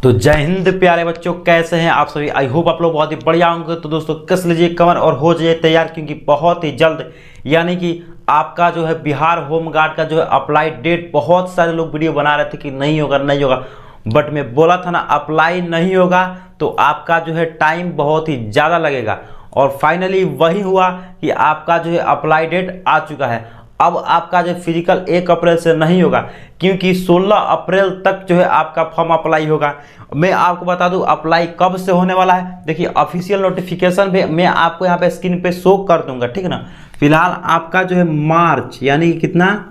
तो जय हिंद प्यारे बच्चों, कैसे हैं आप सभी। आई होप आप लोग बहुत ही बढ़िया होंगे। तो दोस्तों कस लीजिए कमर और हो जाइए तैयार, क्योंकि बहुत ही जल्द यानी कि आपका जो है बिहार होम गार्ड का जो है अप्लाई डेट, बहुत सारे लोग वीडियो बना रहे थे कि नहीं होगा नहीं होगा, बट मैं बोला था ना अप्लाई नहीं होगा तो आपका जो है टाइम बहुत ही ज़्यादा लगेगा। और फाइनली वही हुआ कि आपका जो है अप्लाई डेट आ चुका है। अब आपका जो फिजिकल 1 अप्रैल से नहीं होगा, क्योंकि 16 अप्रैल तक जो है आपका फॉर्म अप्लाई होगा। मैं आपको बता दूं अप्लाई कब से होने वाला है। देखिए ऑफिशियल नोटिफिकेशन भी मैं आपको यहाँ पे स्क्रीन पे शो कर दूंगा, ठीक है ना। फिलहाल आपका जो है मार्च यानी कि कितना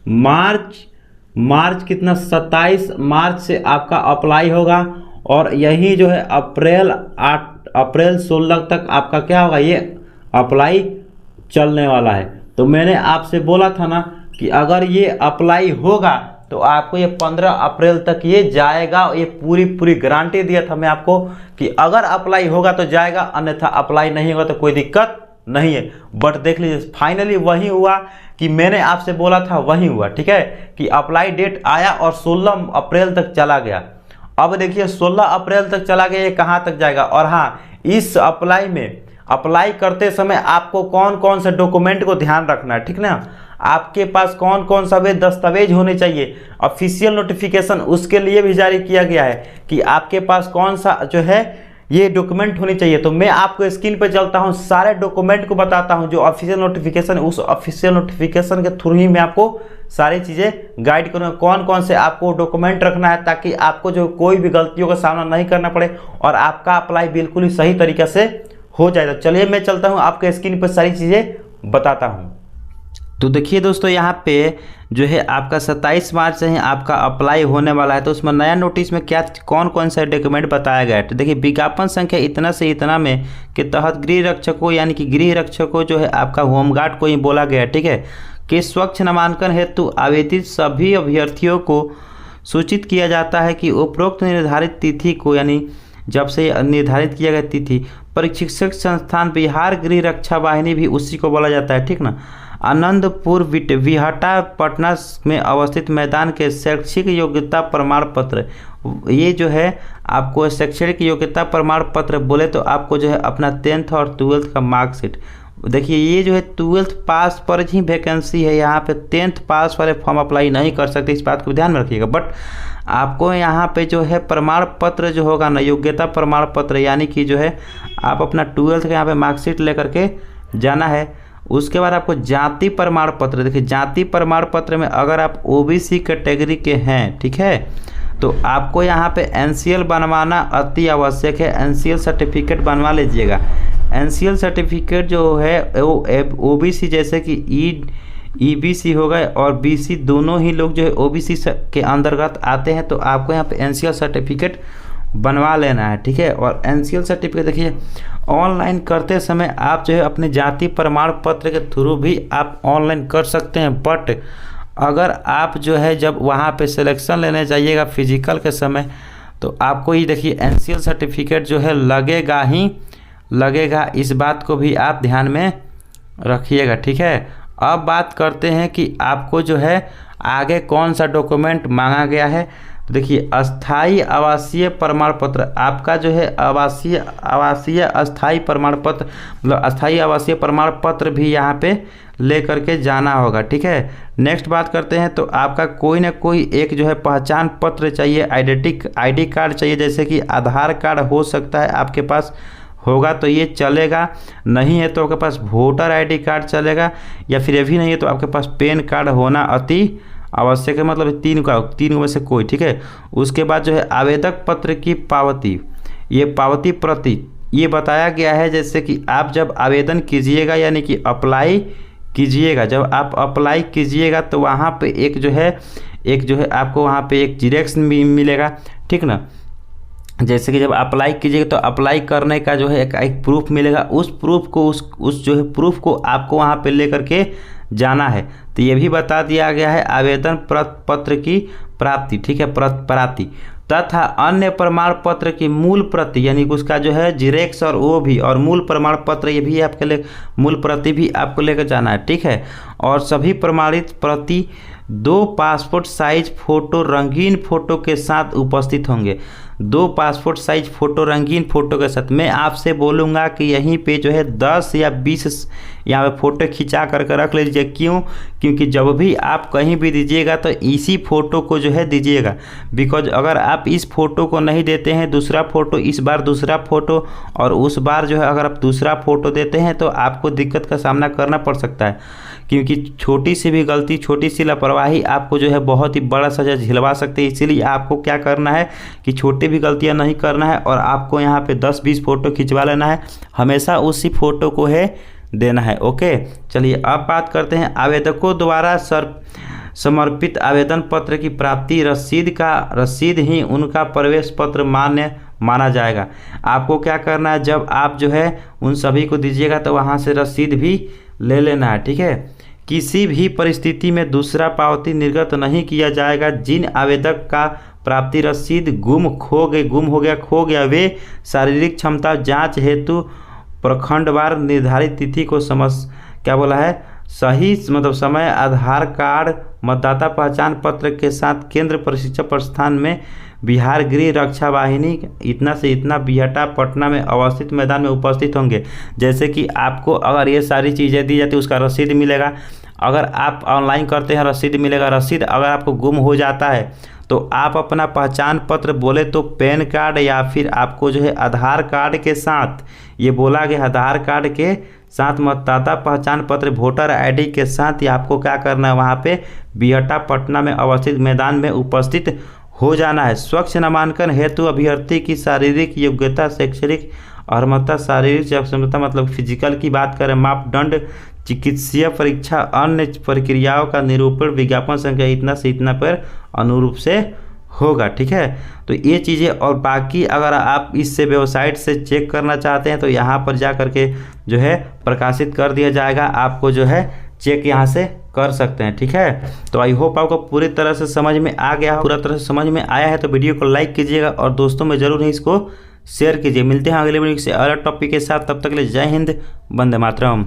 मार्च कितना 27 मार्च से आपका अप्लाई होगा। और यही जो है अप्रैल 16 तक आपका क्या होगा, ये अप्लाई चलने वाला है। तो मैंने आपसे बोला था ना कि अगर ये अप्लाई होगा तो आपको ये 15 अप्रैल तक ये जाएगा। ये पूरी गारंटी दिया था मैं आपको कि अगर अप्लाई होगा तो जाएगा, अन्यथा अप्लाई नहीं होगा तो कोई दिक्कत नहीं है। बट देख लीजिए फाइनली वही हुआ कि मैंने आपसे बोला था, वही हुआ, ठीक है, कि अप्लाई डेट आया और 16 अप्रैल तक चला गया। अब देखिए 16 अप्रैल तक चला गया, ये कहाँ तक जाएगा। और हाँ, इस अप्लाई करते समय आपको कौन कौन से डॉक्यूमेंट को ध्यान रखना है, ठीक ना। आपके पास कौन कौन सा वे दस्तावेज होने चाहिए, ऑफिशियल नोटिफिकेशन उसके लिए भी जारी किया गया है कि आपके पास कौन सा जो है ये डॉक्यूमेंट होनी चाहिए। तो मैं आपको स्क्रीन पर चलता हूं, सारे डॉक्यूमेंट को बताता हूं जो ऑफिशियल नोटिफिकेशन, उस ऑफिशियल नोटिफिकेशन के थ्रू ही मैं आपको सारी चीज़ें गाइड करूँगा कौन कौन से आपको डॉक्यूमेंट रखना है, ताकि आपको जो कोई भी गलतियों का सामना नहीं करना पड़े और आपका अप्लाई बिल्कुल ही सही तरीके से हो जाएगा। चलिए मैं चलता हूँ, आपके स्क्रीन पर सारी चीज़ें बताता हूँ। तो देखिए दोस्तों, यहाँ पे जो है आपका 27 मार्च से ही आपका अप्लाई होने वाला है। तो उसमें नया नोटिस में क्या कौन कौन सा डॉक्यूमेंट बताया गया है। तो देखिए विज्ञापन संख्या इतना से इतना में के तहत गृह रक्षकों यानी कि गृह रक्षकों जो है आपका होमगार्ड को ही बोला गया है, ठीक है, कि स्वच्छ नामांकन हेतु आवेदित सभी अभ्यर्थियों को सूचित किया जाता है कि उपरोक्त निर्धारित तिथि को, यानी जब से निर्धारित किया गया तिथि, प्रशिक्षक संस्थान बिहार गृह रक्षा वाहिनी भी उसी को बोला जाता है, ठीक ना, आनंदपुर विहटा पटना में अवस्थित मैदान के शैक्षिक योग्यता प्रमाण पत्र। ये जो है आपको शैक्षणिक योग्यता प्रमाण पत्र बोले तो आपको जो है अपना 10th और 12th का मार्कशीट। देखिए ये जो है 12th पास पर ही वैकेंसी है, यहाँ पे 10th पास वाले फॉर्म अप्लाई नहीं कर सकते, इस बात को ध्यान में रखिएगा। बट आपको यहाँ पे जो है प्रमाण पत्र जो होगा ना, योग्यता प्रमाण पत्र, यानी कि जो है आप अपना 12th का यहाँ पे मार्कशीट लेकर के जाना है। उसके बाद आपको जाति प्रमाण पत्र, देखिए जाति प्रमाण पत्र में अगर आप ओबीसी कैटेगरी के हैं, ठीक है, तो आपको यहाँ पे एनसीएल बनवाना अति आवश्यक है। एनसीएल सर्टिफिकेट बनवा लीजिएगा। एनसीएल सर्टिफिकेट जो है वो ओबीसी जैसे कि ईबीसी होगा और बीसी दोनों ही लोग जो है ओबीसी के अंतर्गत आते हैं। तो आपको यहाँ पे एनसीएल सर्टिफिकेट बनवा लेना है, ठीक है। और एनसीएल सर्टिफिकेट देखिए ऑनलाइन करते समय आप जो है अपने जाति प्रमाण पत्र के थ्रू भी आप ऑनलाइन कर सकते हैं। बट अगर आप जो है जब वहाँ पे सिलेक्शन लेने जाइएगा फिजिकल के समय, तो आपको ही देखिए एनसीएल सर्टिफिकेट जो है लगेगा ही लगेगा, इस बात को भी आप ध्यान में रखिएगा, ठीक है। अब बात करते हैं कि आपको जो है आगे कौन सा डॉक्यूमेंट मांगा गया है। तो देखिए अस्थाई आवासीय प्रमाण पत्र, आपका जो है आवासीय अस्थाई प्रमाण पत्र, मतलब अस्थाई आवासीय प्रमाण पत्र भी यहाँ पे ले करके जाना होगा, ठीक है। नेक्स्ट बात करते हैं, तो आपका कोई ना कोई एक जो है पहचान पत्र चाहिए, आईडी कार्ड चाहिए, जैसे कि आधार कार्ड हो सकता है आपके पास होगा तो ये चलेगा, नहीं है तो आपके पास वोटर आईडी कार्ड चलेगा, या फिर ये भी नहीं है तो आपके पास पैन कार्ड होना अति आवश्यक है, मतलब तीन में से कोई, ठीक है। उसके बाद जो है आवेदक पत्र की पावती, ये पावती प्रति ये बताया गया है, जैसे कि आप जब आवेदन कीजिएगा यानी कि अप्लाई कीजिएगा, जब आप अप्लाई कीजिएगा तो वहाँ पे एक जो है आपको वहाँ पे एक जीरेक्स मिलेगा, ठीक ना। जैसे कि जब अप्लाई कीजिएगा तो अप्लाई करने का जो है एक प्रूफ मिलेगा, उस प्रूफ को उस जो है प्रूफ को आपको वहाँ पे ले करके जाना है। तो ये भी बता दिया गया है आवेदन पत्र की प्राप्ति, ठीक है, प्राप्ति तथा अन्य प्रमाण पत्र की मूल प्रति, यानी उसका जो है जीरेक्स और वो भी, और मूल प्रमाण पत्र ये भी आपके लिए मूल प्रति भी आपको लेकर जाना है, ठीक है। और सभी प्रमाणित प्रति 2 पासपोर्ट साइज फ़ोटो रंगीन फ़ोटो के साथ उपस्थित होंगे। 2 पासपोर्ट साइज फ़ोटो रंगीन फ़ोटो के साथ। मैं आपसे बोलूँगा कि यहीं पे जो है 10 या 20 यहाँ पे फ़ोटो खिंचा करके रख लीजिए। क्यों? क्योंकि जब भी आप कहीं भी दीजिएगा तो इसी फ़ोटो को जो है दीजिएगा। बिकॉज अगर आप इस फ़ोटो को नहीं देते हैं, दूसरा फ़ोटो, इस बार दूसरा फ़ोटो और उस बार जो है अगर आप दूसरा फ़ोटो देते हैं तो आपको दिक्कत का सामना करना पड़ सकता है। क्योंकि छोटी सी भी गलती, छोटी सी लापरवाही आपको जो है बहुत ही बड़ा सज़ा झिलवा सकती है। इसीलिए आपको क्या करना है कि छोटी भी गलतियां नहीं करना है और आपको यहाँ पे 10-20 फ़ोटो खिंचवा लेना है। हमेशा उसी फ़ोटो को है देना है। ओके, चलिए अब बात करते हैं आवेदकों द्वारा समर्पित आवेदन पत्र की प्राप्ति रसीद ही उनका प्रवेश पत्र मान्य माना जाएगा। आपको क्या करना है, जब आप जो है उन सभी को दीजिएगा तो वहाँ से रसीद भी ले लेना है। ठीक है, किसी भी परिस्थिति में दूसरा पावती निर्गत नहीं किया जाएगा। जिन आवेदक का प्राप्ति रसीद गुम हो गया वे शारीरिक क्षमता जांच हेतु प्रखंडवार निर्धारित तिथि को सही समय आधार कार्ड, मतदाता पहचान पत्र के साथ केंद्र प्रशिक्षण प्रस्थान में बिहार गृह रक्षा वाहिनी इतना से इतना बिहटा पटना में अवस्थित मैदान में उपस्थित होंगे। जैसे कि आपको अगर ये सारी चीज़ें दी जाती है उसका रसीद मिलेगा। अगर आप ऑनलाइन करते हैं रसीद मिलेगा। रसीद अगर आपको गुम हो जाता है तो आप अपना पहचान पत्र, बोले तो पैन कार्ड या फिर आपको जो है आधार कार्ड के साथ, ये बोला गया आधार कार्ड के साथ मतदाता पहचान पत्र, वोटर आईडी के साथ ही आपको क्या करना है, वहाँ पे बिहटा पटना में अवस्थित मैदान में उपस्थित हो जाना है। स्वच्छ नामांकन हेतु अभ्यर्थी की शारीरिक योग्यता, शैक्षणिक अर्हता, शारीरिक क्षमता मतलब फिजिकल की बात करें, मापदंड, चिकित्सीय परीक्षा, अन्य प्रक्रियाओं का निरूपण विज्ञापन संख्या इतना से इतना पर अनुरूप से होगा। ठीक है, तो ये चीज़ें और बाकी अगर आप इससे वेबसाइट से चेक करना चाहते हैं तो यहाँ पर जा करके जो है प्रकाशित कर दिया जाएगा। आपको जो है चेक यहाँ से कर सकते हैं। ठीक है, तो आई होप आपको पूरी तरह से समझ में आ गया, पूरा तरह से समझ में आया है तो वीडियो को लाइक कीजिएगा और दोस्तों में ज़रूर ही इसको शेयर कीजिए। मिलते हैं अगले वीडियो से अलग टॉपिक के साथ, तब तक के लिए जय हिंद, वंदे मातरम।